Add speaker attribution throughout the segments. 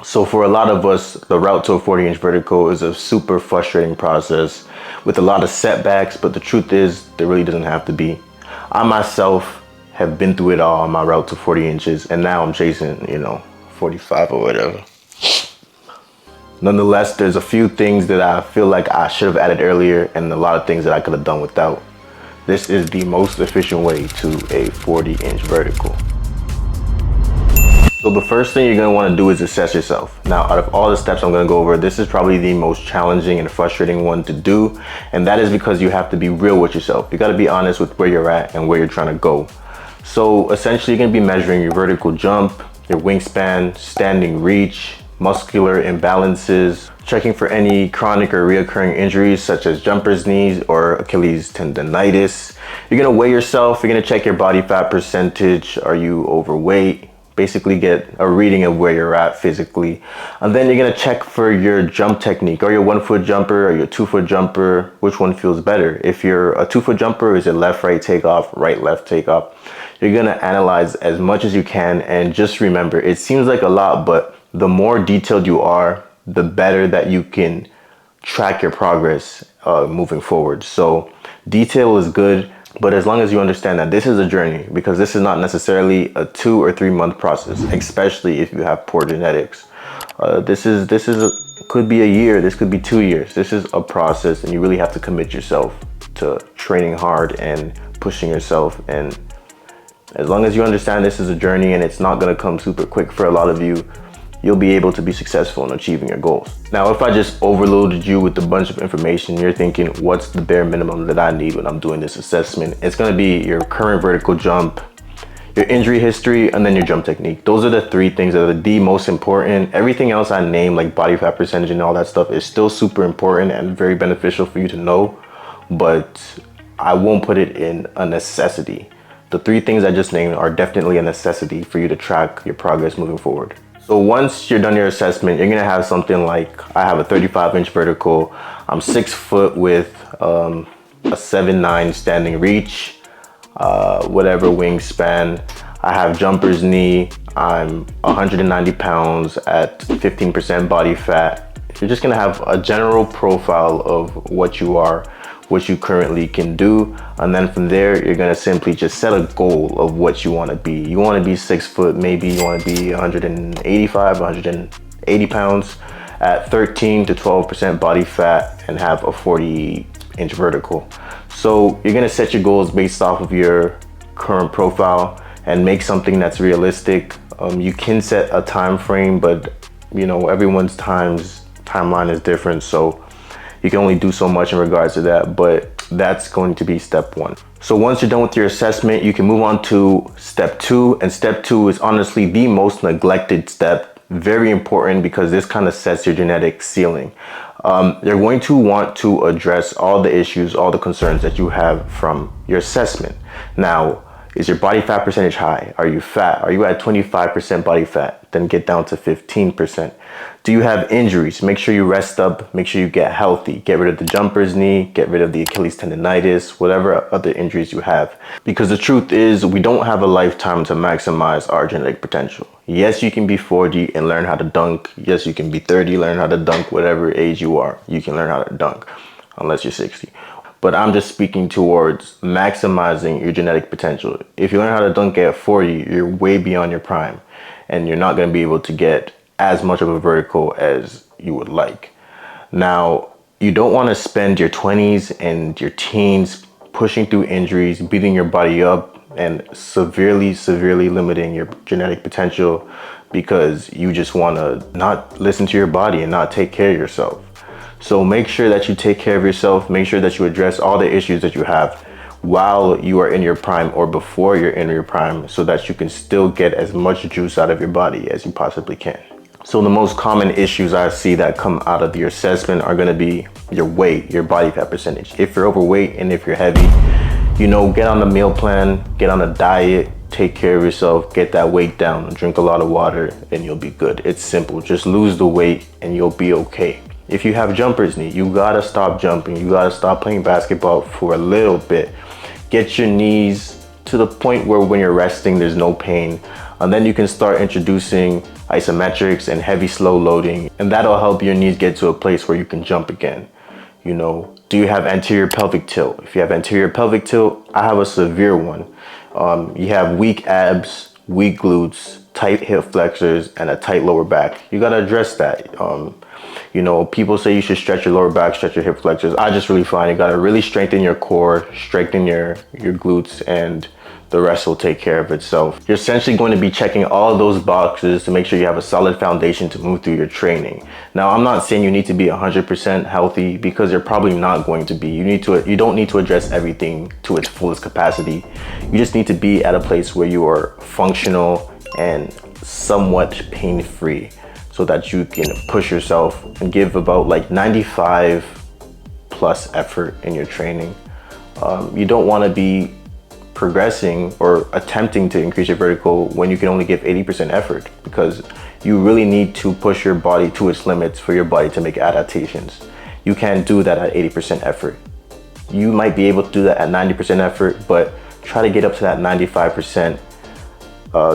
Speaker 1: So for a lot of us, the route to a 40-inch vertical is a super frustrating process with a lot of setbacks, but the truth is there really doesn't have to be. I myself have been through it all on my route to 40 inches, and now I'm chasing, 45 or whatever. Nonetheless, there's a few things that I feel like I should have added earlier and a lot of things that I could have done without. This is the most efficient way to a 40-inch vertical. So the first thing you're going to want to do is assess yourself. Now, out of all the steps I'm going to go over, this is probably the most challenging and frustrating one to do. And that is because you have to be real with yourself. You got to be honest with where you're at and where you're trying to go. So essentially, you're going to be measuring your vertical jump, your wingspan, standing reach, muscular imbalances, checking for any chronic or reoccurring injuries such as jumper's knees or Achilles tendonitis. You're going to weigh yourself. You're going to check your body fat percentage. Are you overweight? Basically get a reading of where you're at physically. And then you're going to check for your jump technique. Are you a 1 foot jumper? Are you a 2 foot jumper? Which one feels better? If you're a 2 foot jumper, is it left, right takeoff, right, left takeoff? You're going to analyze as much as you can. And just remember, it seems like a lot, but the more detailed you are, the better that you can track your progress moving forward. So detail is good, but as long as you understand that this is a journey, because this is not necessarily a 2 or 3 month process, especially if you have poor genetics. Could be a year, this could be 2 years. This is a process, and you really have to commit yourself to training hard and pushing yourself. And as long as you understand this is a journey and it's not going to come super quick for a lot of you, you'll be able to be successful in achieving your goals. Now, if I just overloaded you with a bunch of information, you're thinking, what's the bare minimum that I need when I'm doing this assessment? It's gonna be your current vertical jump, your injury history, and then your jump technique. Those are the 3 things that are the most important. Everything else I named, like body fat percentage and all that stuff, is still super important and very beneficial for you to know, but I won't put it in a necessity. The 3 things I just named are definitely a necessity for you to track your progress moving forward. So once you're done your assessment, you're gonna have something like, I have a 35-inch vertical, I'm 6 foot with a 7'9" standing reach, whatever wingspan. I have jumper's knee, I'm 190 pounds at 15% body fat. You're just gonna have a general profile of what you are, what you currently can do, and then from there you're gonna simply just set a goal of what you want to be. You want to be 6 foot, maybe you want to be 185, 180 pounds at 13 to 12% body fat and have a 40-inch vertical. So you're gonna set your goals based off of your current profile and make something that's realistic. You can set a time frame, but everyone's timeline is different, so you can only do so much in regards to that, but that's going to be step 1. So once you're done with your assessment, you can move on to step 2, and step 2 is honestly the most neglected step. Very important because this kind of sets your genetic ceiling. You're going to want to address all the issues, all the concerns that you have from your assessment. Now, is your body fat percentage high? Are you fat? Are you at 25% body fat? Then get down to 15%. Do you have injuries? Make sure you rest up. Make sure you get healthy. Get rid of the jumper's knee. Get rid of the Achilles tendonitis, whatever other injuries you have. Because the truth is, we don't have a lifetime to maximize our genetic potential. Yes, you can be 40 and learn how to dunk. Yes, you can be 30, learn how to dunk. Whatever age you are, you can learn how to dunk, unless you're 60. But I'm just speaking towards maximizing your genetic potential. If you learn how to dunk at 40, you're way beyond your prime, and you're not going to be able to get as much of a vertical as you would like. Now, you don't want to spend your 20s and your teens pushing through injuries, beating your body up, and severely limiting your genetic potential because you just want to not listen to your body and not take care of yourself. So make sure that you take care of yourself. Make sure that you address all the issues that you have while you are in your prime or before you're in your prime, so that you can still get as much juice out of your body as you possibly can. So the most common issues I see that come out of your assessment are going to be your weight, your body fat percentage. If you're overweight and if you're heavy, get on the meal plan, get on a diet, take care of yourself, get that weight down, drink a lot of water, and you'll be good. It's simple. Just lose the weight and you'll be okay. If you have jumper's knee, you gotta stop jumping. You gotta stop playing basketball for a little bit. Get your knees to the point where when you're resting, there's no pain. And then you can start introducing isometrics, and heavy slow loading. And that'll help your knees get to a place where you can jump again. You know, do you have anterior pelvic tilt? If you have anterior pelvic tilt, I have a severe one. You have weak abs, weak glutes, tight hip flexors, and a tight lower back. You gotta address that. You know, people say you should stretch your lower back, stretch your hip flexors. I just really find you gotta really strengthen your core, strengthen your glutes, and the rest will take care of itself. You're essentially going to be checking all of those boxes to make sure you have a solid foundation to move through your training. Now, I'm not saying you need to be 100% healthy, because you're probably not going to be. You don't need to address everything to its fullest capacity. You just need to be at a place where you are functional and somewhat pain-free, so that you can push yourself and give about like 95 plus effort in your training. You don't want to be progressing or attempting to increase your vertical when you can only give 80% effort, because you really need to push your body to its limits for your body to make adaptations. You can't do that at 80% effort. You might be able to do that at 90% effort, but try to get up to that 95%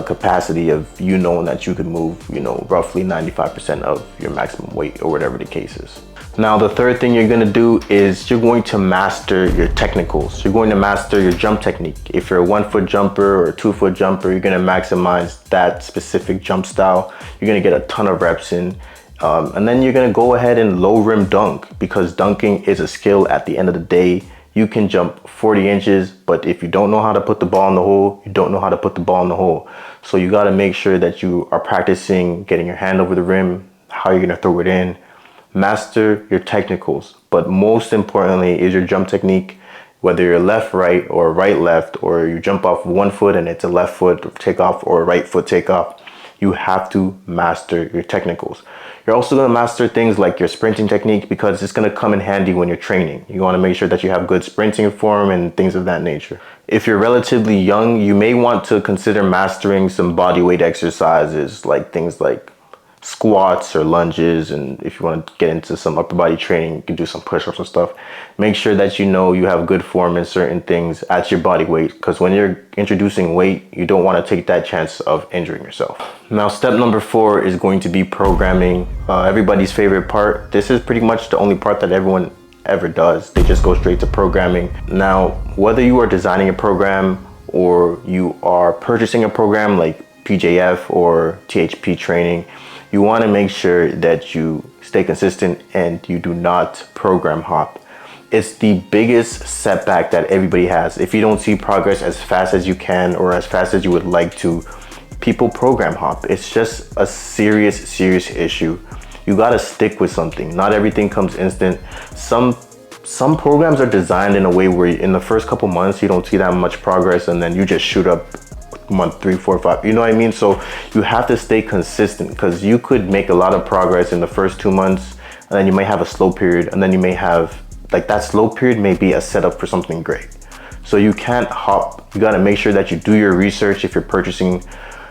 Speaker 1: capacity of you knowing that you could move, you know, roughly 95% of your maximum weight, or whatever the case is. Now, the third thing you're gonna do is you're going to master your technicals. You're going to master your jump technique. If you're a 1 foot jumper or a 2 foot jumper, you're gonna maximize that specific jump style. You're gonna get a ton of reps in. And then you're gonna go ahead and low rim dunk, because dunking is a skill at the end of the day. You can jump 40 inches, but if you don't know how to put the ball in the hole, you don't know how to put the ball in the hole. So you gotta make sure that you are practicing getting your hand over the rim, how you're gonna throw it in. Master your technicals, but most importantly is your jump technique. Whether you're left, right, or right, left, or you jump off 1 foot and it's a left foot takeoff or a right foot takeoff, you have to master your technicals. You're also going to master things like your sprinting technique, because it's going to come in handy when you're training. You want to make sure that you have good sprinting form and things of that nature. If you're relatively young, you may want to consider mastering some body weight exercises, like things like squats or lunges. And if you want to get into some upper body training, you can do some push-ups and stuff. Make sure that you know you have good form in certain things at your body weight, because when you're introducing weight, you don't want to take that chance of injuring yourself. Now, step number 4 is going to be programming. Everybody's favorite part. This is pretty much the only part that everyone ever does. They just go straight to programming. Now, whether you are designing a program or you are purchasing a program like PJF or THP training, you want to make sure that you stay consistent and you do not program hop. It's the biggest setback that everybody has. If you don't see progress as fast as you can or as fast as you would like to, people program hop. It's just a serious issue. You got to stick with something. Not everything comes instant. Some programs are designed in a way where in the first couple months you don't see that much progress, and then you just shoot up month 3, 4, 5, you know what I mean? So you have to stay consistent, because you could make a lot of progress in the first 2 months, and then you may have a slow period, and then you may have, like, that slow period may be a setup for something great. So you can't hop. You got to make sure that you do your research if you're purchasing,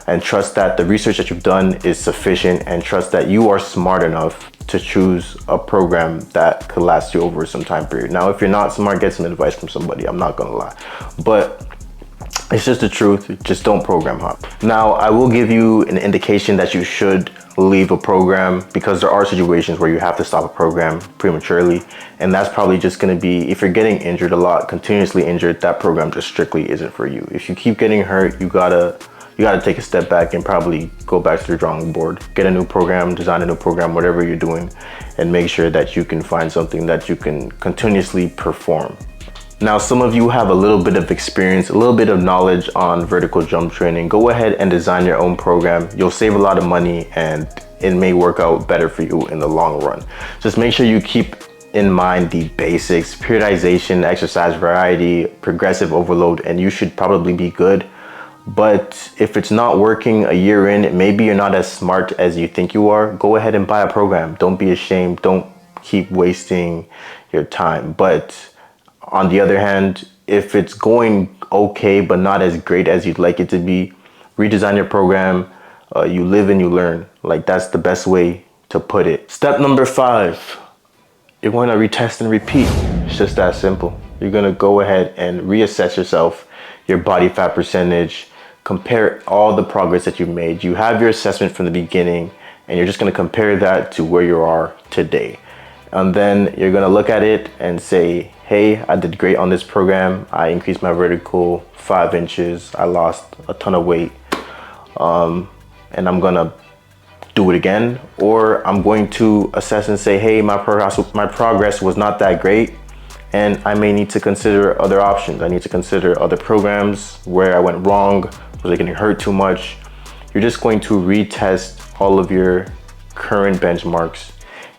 Speaker 1: and trust that the research that you've done is sufficient, and trust that you are smart enough to choose a program that could last you over some time period. Now, if you're not smart, get some advice from somebody. I'm not gonna lie, but it's just the truth. Just don't program hop. Now, I will give you an indication that you should leave a program, because there are situations where you have to stop a program prematurely, and that's probably just going to be if you're getting injured a lot, continuously injured, that program just strictly isn't for you. If you keep getting hurt, you gotta take a step back and probably go back to the drawing board, get a new program, design a new program, whatever you're doing, and make sure that you can find something that you can continuously perform. Now, some of you have a little bit of experience, a little bit of knowledge on vertical jump training. Go ahead and design your own program. You'll save a lot of money, and it may work out better for you in the long run. Just make sure you keep in mind the basics: periodization, exercise variety, progressive overload, and you should probably be good. But if it's not working a year in, maybe you're not as smart as you think you are, go ahead and buy a program. Don't be ashamed. Don't keep wasting your time. But on the other hand, if it's going okay, but not as great as you'd like it to be, redesign your program. You live and you learn. Like, that's the best way to put it. Step number 5, you're going to retest and repeat. It's just that simple. You're going to go ahead and reassess yourself, your body fat percentage, compare all the progress that you've made. You have your assessment from the beginning, and you're just going to compare that to where you are today. And then you're going to look at it and say, hey, I did great on this program. I increased my vertical 5 inches. I lost a ton of weight. And I'm going to do it again. Or I'm going to assess and say, hey, my progress was not that great, and I may need to consider other options. I need to consider other programs where I went wrong. Was I getting hurt too much? You're just going to retest all of your current benchmarks,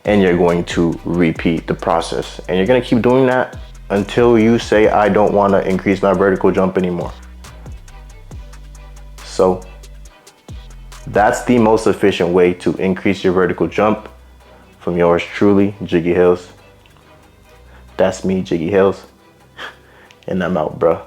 Speaker 1: and you're going to repeat the process. And you're going to keep doing that until you say, I don't want to increase my vertical jump anymore. So that's the most efficient way to increase your vertical jump. From yours truly, Jiggy Hills. That's me, Jiggy Hills. And I'm out, bruh.